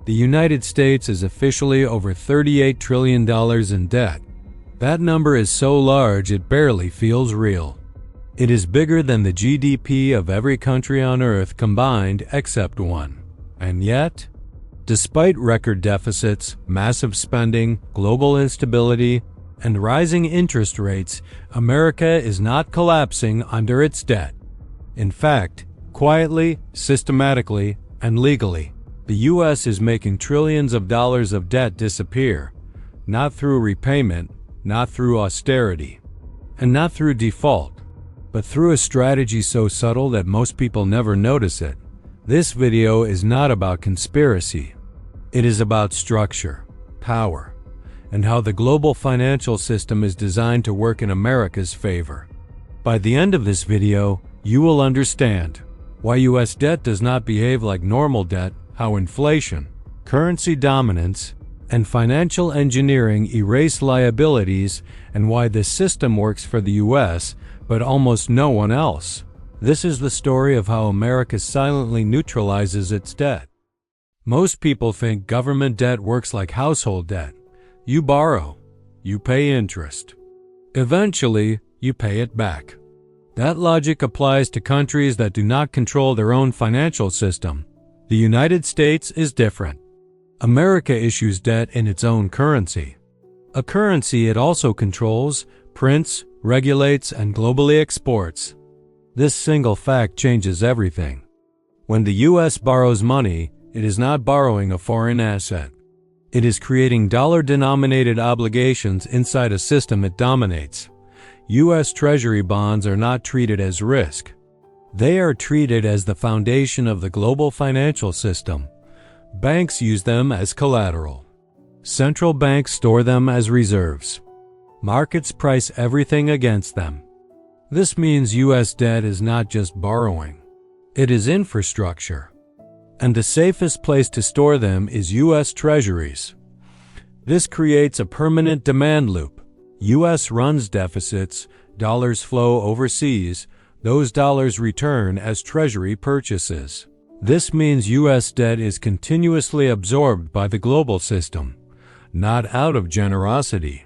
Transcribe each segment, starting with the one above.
The United States is officially over $38 trillion in debt. That number is so large it barely feels real. It is bigger than the GDP of every country on Earth combined except one. And yet, despite record deficits, massive spending, global instability, and rising interest rates, America is not collapsing under its debt. In fact, quietly, systematically, and legally, the U.S. is making trillions of dollars of debt disappear, not through repayment, not through austerity, and not through default, but through a strategy so subtle that most people never notice it. This video is not about conspiracy. It is about structure, power, and how the global financial system is designed to work in America's favor. By the end of this video, you will understand why U.S. debt does not behave like normal debt, how inflation, currency dominance, and financial engineering erase liabilities, and why this system works for the U.S., but almost no one else. This is the story of how America silently neutralizes its debt. Most people think government debt works like household debt. You borrow, you pay interest. Eventually, you pay it back. That logic applies to countries that do not control their own financial system. The United States is different. America issues debt in its own currency. A currency it also controls, prints, regulates, and globally exports. This single fact changes everything. When the U.S. borrows money, it is not borrowing a foreign asset. It is creating dollar-denominated obligations inside a system it dominates. U.S. Treasury bonds are not treated as risk. They are treated as the foundation of the global financial system. Banks use them as collateral. Central banks store them as reserves. Markets price everything against them. This means U.S. debt is not just borrowing. It is infrastructure. And the safest place to store them is U.S. Treasuries. This creates a permanent demand loop. U.S. runs deficits, dollars flow overseas, those dollars return as Treasury purchases. This means U.S. debt is continuously absorbed by the global system, not out of generosity,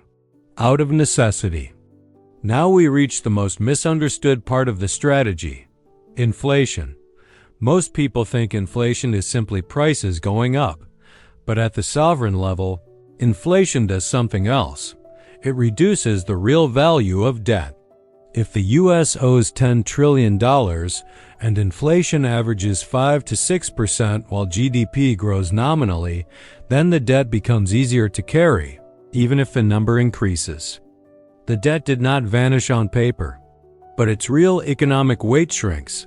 out of necessity. Now we reach the most misunderstood part of the strategy: inflation. Most people think inflation is simply prices going up, but at the sovereign level, inflation does something else. It reduces the real value of debt. If the U.S. owes $10 trillion and inflation averages 5 to 6% while GDP grows nominally, then the debt becomes easier to carry, even if the number increases. The debt did not vanish on paper, but its real economic weight shrinks.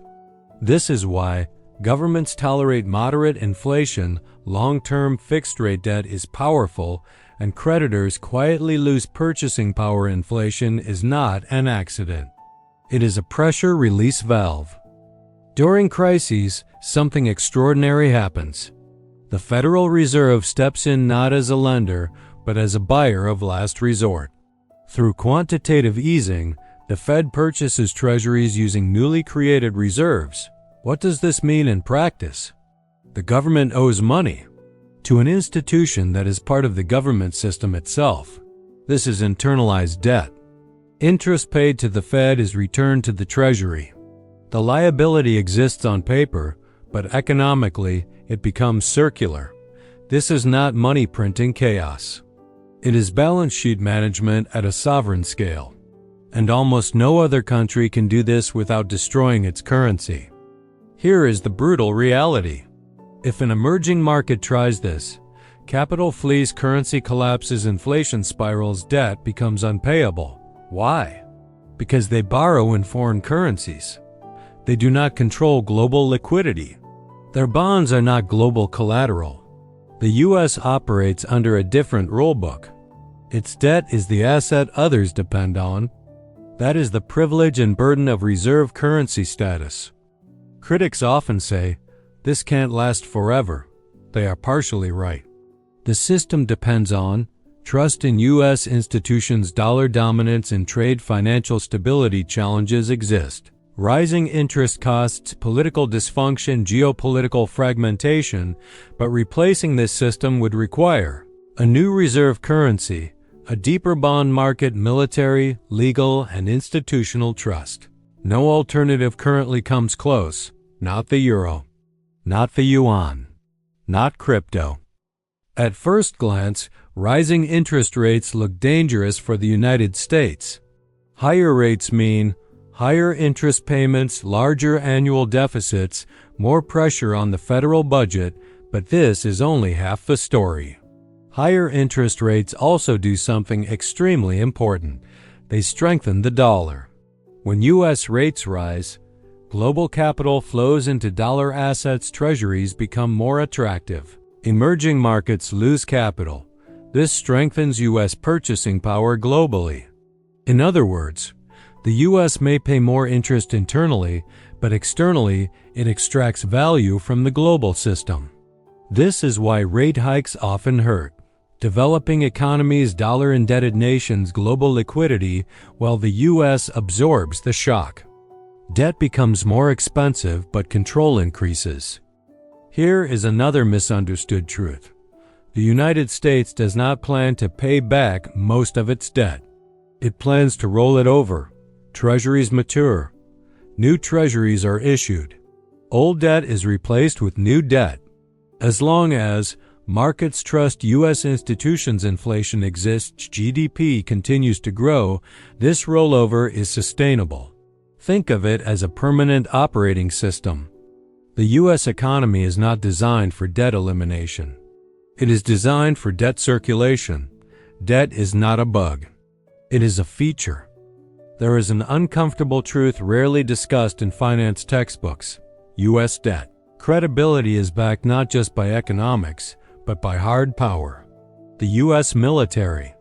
This is why governments tolerate moderate inflation, long-term fixed-rate debt is powerful, and creditors quietly lose purchasing power. Inflation is not an accident. It is a pressure release valve. During crises, something extraordinary happens. The Federal Reserve steps in not as a lender, but as a buyer of last resort. Through quantitative easing, the Fed purchases treasuries using newly created reserves. What does this mean in practice? The government owes money to an institution that is part of the government system itself. This is internalized debt. Interest paid to the Fed is returned to the Treasury. The liability exists on paper, but economically it becomes circular. This is not money printing chaos. It is balance sheet management at a sovereign scale. And almost no other country can do this without destroying its currency. Here is the brutal reality. If an emerging market tries this, capital flees, currency collapses, inflation spirals, debt becomes unpayable. Why? Because they borrow in foreign currencies. They do not control global liquidity. Their bonds are not global collateral. The U.S. operates under a different rulebook. Its debt is the asset others depend on. That is the privilege and burden of reserve currency status. Critics often say, this can't last forever. They are partially right. The system depends on trust in U.S. institutions, dollar dominance in trade, financial stability challenges exist. Rising interest costs, political dysfunction, geopolitical fragmentation, but replacing this system would require a new reserve currency, a deeper bond market, military, legal, and institutional trust. No alternative currently comes close. Not the euro. Not the yuan. Not crypto. At first glance, rising interest rates look dangerous for the United States. Higher rates mean higher interest payments, larger annual deficits, more pressure on the federal budget, but this is only half the story. Higher interest rates also do something extremely important. They strengthen the dollar. When U.S. rates rise, global capital flows into dollar assets. Treasuries become more attractive. Emerging markets lose capital. This strengthens U.S. purchasing power globally. In other words, the U.S. may pay more interest internally, but externally it extracts value from the global system. This is why rate hikes often hurt developing economies, dollar-indebted nations' global liquidity, while the U.S. absorbs the shock. Debt becomes more expensive, but control increases. Here is another misunderstood truth. The United States does not plan to pay back most of its debt. It plans to roll it over. Treasuries mature. New treasuries are issued. Old debt is replaced with new debt. As long as markets trust U.S. institutions, inflation exists, GDP continues to grow, this rollover is sustainable. Think of it as a permanent operating system. The U.S. economy is not designed for debt elimination. It is designed for debt circulation. Debt is not a bug. It is a feature. There is an uncomfortable truth rarely discussed in finance textbooks. U.S. debt. Credibility is backed not just by economics, but by hard power. The U.S. military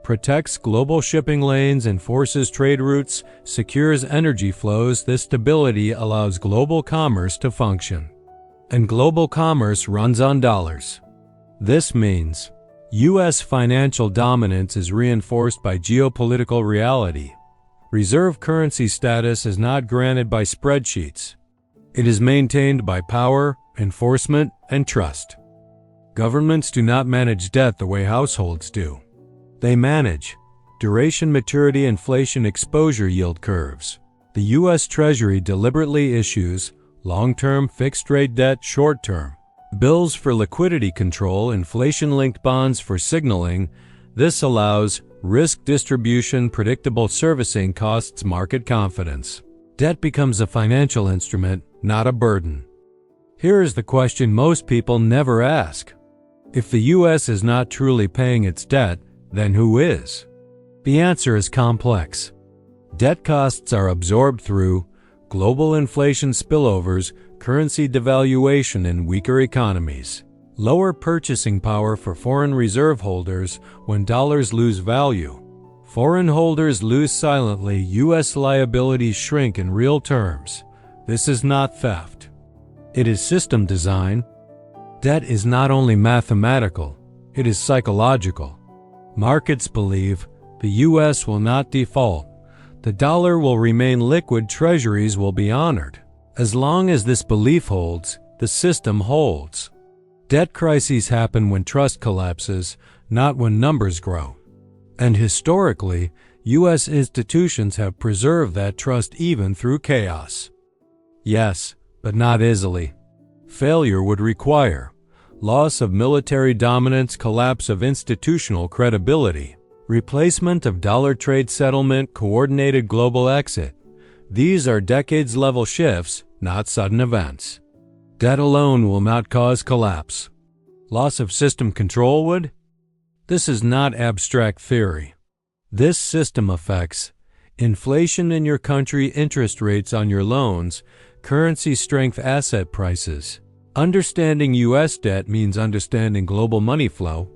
protects global shipping lanes, enforces trade routes, secures energy flows. This stability allows global commerce to function. And global commerce runs on dollars. This means U.S. financial dominance is reinforced by geopolitical reality. Reserve currency status is not granted by spreadsheets. It is maintained by power, enforcement, and trust. Governments do not manage debt the way households do. They manage duration, maturity, inflation, exposure, yield curves. The U.S. Treasury deliberately issues long-term fixed-rate debt, short-term bills for liquidity control, inflation-linked bonds for signaling. This allows risk distribution, predictable servicing costs, market confidence. Debt becomes a financial instrument, not a burden. Here is the question most people never ask. If the U.S. is not truly paying its debt, then who is? The answer is complex. Debt costs are absorbed through global inflation spillovers, currency devaluation in weaker economies, lower purchasing power for foreign reserve holders when dollars lose value. Foreign holders lose silently, U.S. liabilities shrink in real terms. This is not theft. It is system design. Debt is not only mathematical, it is psychological. Markets believe the U.S. will not default. The dollar will remain liquid, treasuries will be honored. As long as this belief holds, the system holds. Debt crises happen when trust collapses, not when numbers grow. And historically, U.S. institutions have preserved that trust even through chaos. Yes, but not easily. Failure would require loss of military dominance, collapse of institutional credibility, replacement of dollar trade settlement, coordinated global exit. These are decades-level shifts, not sudden events. Debt alone will not cause collapse. Loss of system control would? This is not abstract theory. This system affects inflation in your country, interest rates on your loans, currency strength, asset prices. Understanding U.S. debt means understanding global money flow.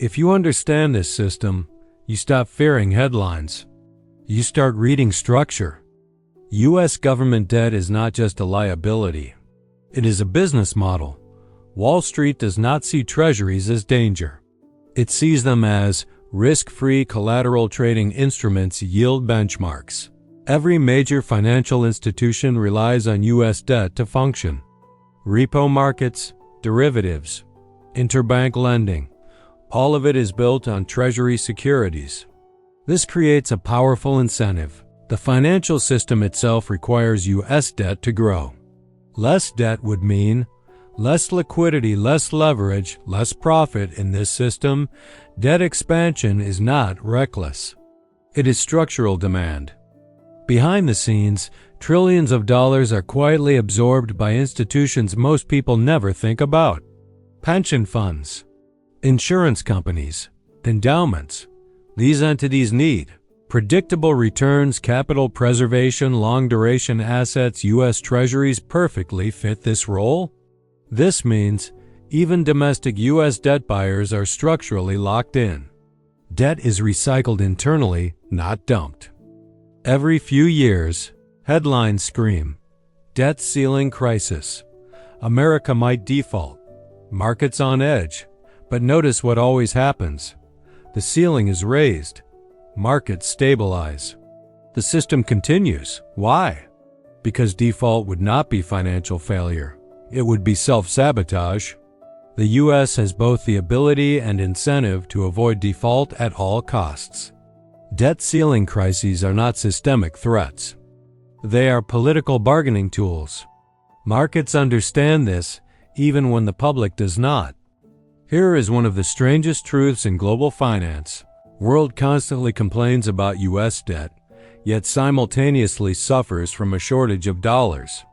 If you understand this system, you stop fearing headlines. You start reading structure. U.S. government debt is not just a liability. It is a business model. Wall Street does not see treasuries as danger. It sees them as risk-free collateral trading instruments, yield benchmarks. Every major financial institution relies on U.S. debt to function. Repo markets, derivatives, interbank lending, all of it is built on Treasury securities. This creates a powerful incentive. The financial system itself requires U.S. debt to grow. Less debt would mean less liquidity, less leverage, less profit in this system. Debt expansion is not reckless. It is structural demand. Behind the scenes, trillions of dollars are quietly absorbed by institutions most people never think about. Pension funds, insurance companies, endowments. These entities need predictable returns, capital preservation, long-duration assets. U.S. Treasuries perfectly fit this role. This means even domestic U.S. debt buyers are structurally locked in. Debt is recycled internally, not dumped. Every few years, headlines scream, debt ceiling crisis. America might default. Markets on edge. But notice what always happens. The ceiling is raised. Markets stabilize. The system continues. Why? Because default would not be financial failure. It would be self-sabotage. The U.S. has both the ability and incentive to avoid default at all costs. Debt ceiling crises are not systemic threats. They are political bargaining tools. Markets understand this, even when the public does not. Here is one of the strangest truths in global finance. World constantly complains about U.S. debt, yet simultaneously suffers from a shortage of dollars.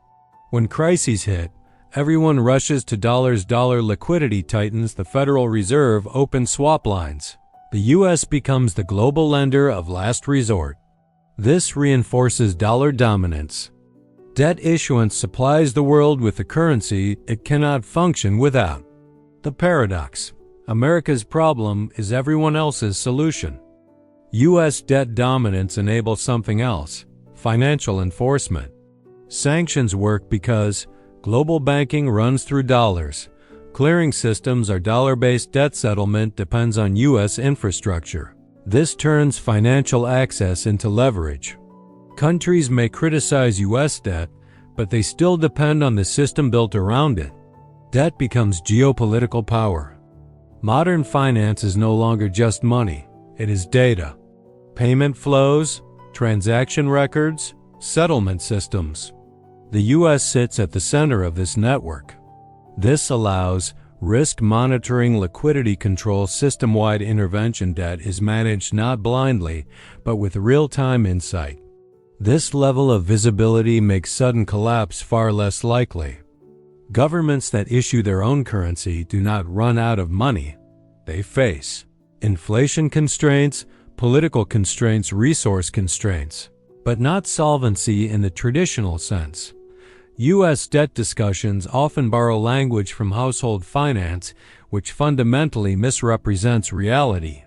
When crises hit, everyone rushes to dollars. Dollar liquidity tightens. The Federal Reserve opens swap lines. The U.S. becomes the global lender of last resort. This reinforces dollar dominance. Debt issuance supplies the world with a currency it cannot function without. The paradox: America's problem is everyone else's solution. U.S. debt dominance enables something else: financial enforcement. Sanctions work because global banking runs through dollars. Clearing systems are dollar-based. Debt settlement depends on U.S. infrastructure. This turns financial access into leverage. Countries may criticize U.S. debt, but they still depend on the system built around it. Debt becomes geopolitical power. Modern finance is no longer just money. It is data. Payment flows, transaction records, settlement systems. The U.S. sits at the center of this network. This allows risk monitoring, liquidity control, system-wide intervention. Debt is managed not blindly, but with real-time insight. This level of visibility makes sudden collapse far less likely. Governments that issue their own currency do not run out of money. They face inflation constraints, political constraints, resource constraints, but not solvency in the traditional sense. U.S. debt discussions often borrow language from household finance, which fundamentally misrepresents reality.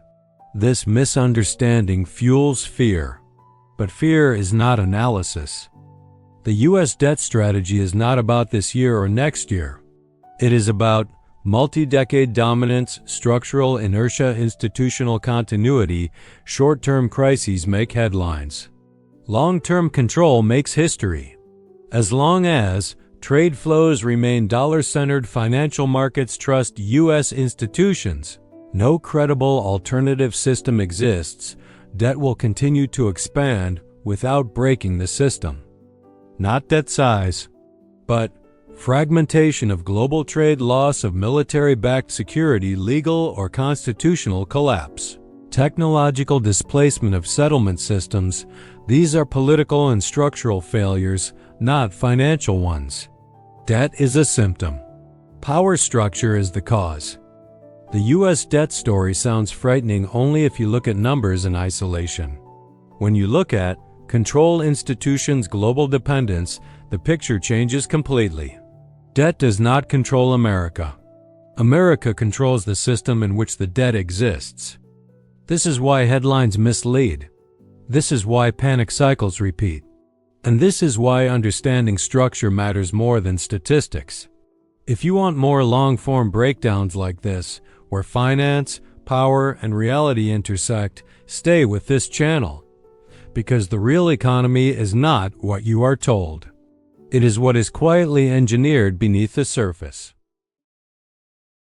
This misunderstanding fuels fear. But fear is not analysis. The U.S. debt strategy is not about this year or next year. It is about multi-decade dominance, structural inertia, institutional continuity. Short-term crises make headlines. Long-term control makes history. As long as trade flows remain dollar-centered, financial markets trust U.S. institutions, no credible alternative system exists. Debt will continue to expand without breaking the system. Not debt size, but fragmentation of global trade, loss of military-backed security, legal or constitutional collapse, technological displacement of settlement systems. These are political and structural failures, not financial ones. Debt is a symptom. Power structure is the cause. The U.S. debt story sounds frightening only if you look at numbers in isolation. When you look at control institutions' global dependence, the picture changes completely. Debt does not control America. America controls the system in which the debt exists. This is why headlines mislead. This is why panic cycles repeat. And this is why understanding structure matters more than statistics. If you want more long-form breakdowns like this, where finance, power, and reality intersect, stay with this channel. because the real economy is not what you are told. It is what is quietly engineered beneath the surface.